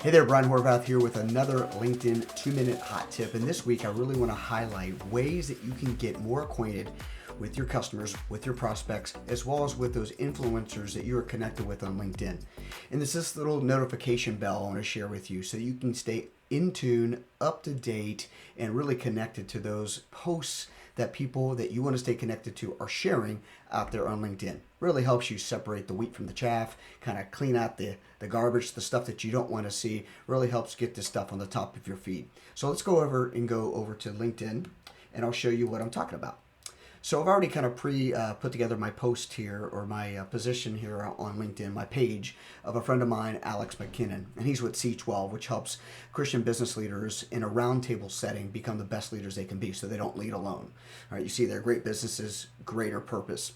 Hey there, Brian Horvath here with another LinkedIn 2-minute hot tip. And this week, I really want to highlight ways that you can get more acquainted with your customers, with your prospects, as well as with those influencers that you are connected with on LinkedIn. And this little notification bell I want to share with you so you can stay in tune, up to date, and really connected to those posts that people that you want to stay connected to are sharing out there on LinkedIn. Really helps you separate the wheat from the chaff, kind of clean out the garbage, the stuff that you don't want to see. Really helps get this stuff on the top of your feed. So let's go over to LinkedIn, and I'll show you what I'm talking about. So I've already kind of put together my post here, or my position here on LinkedIn, my page of a friend of mine, Alex McKinnon, and he's with C12, which helps Christian business leaders in a roundtable setting become the best leaders they can be, so they don't lead alone. All right, you see, they're great businesses, greater purpose.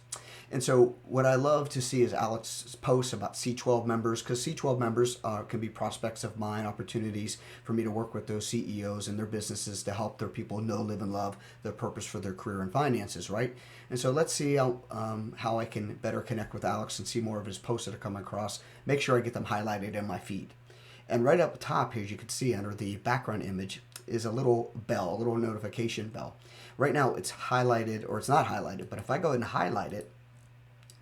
And so what I love to see is Alex's posts about C12 members, because C12 members can be prospects of mine, opportunities for me to work with those CEOs and their businesses to help their people know, live, and love their purpose for their career and finances, right? And so let's see how I can better connect with Alex and see more of his posts that are coming across. Make sure I get them highlighted in my feed. And right up top here, as you can see under the background image, is a little bell, a little notification bell. Right now it's highlighted, or it's not highlighted, but if I go ahead and highlight it,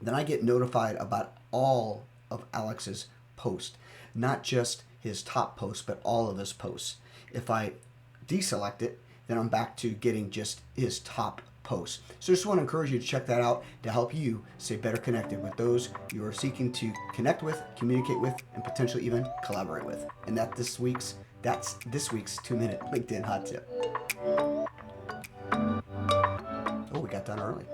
then I get notified about all of Alex's posts, not just his top posts, but all of his posts. If I deselect it, then I'm back to getting just his top posts. So just want to encourage you to check that out to help you stay better connected with those you are seeking to connect with, communicate with, and potentially even collaborate with. And that's this week's 2-minute LinkedIn hot tip. Oh, we got done early.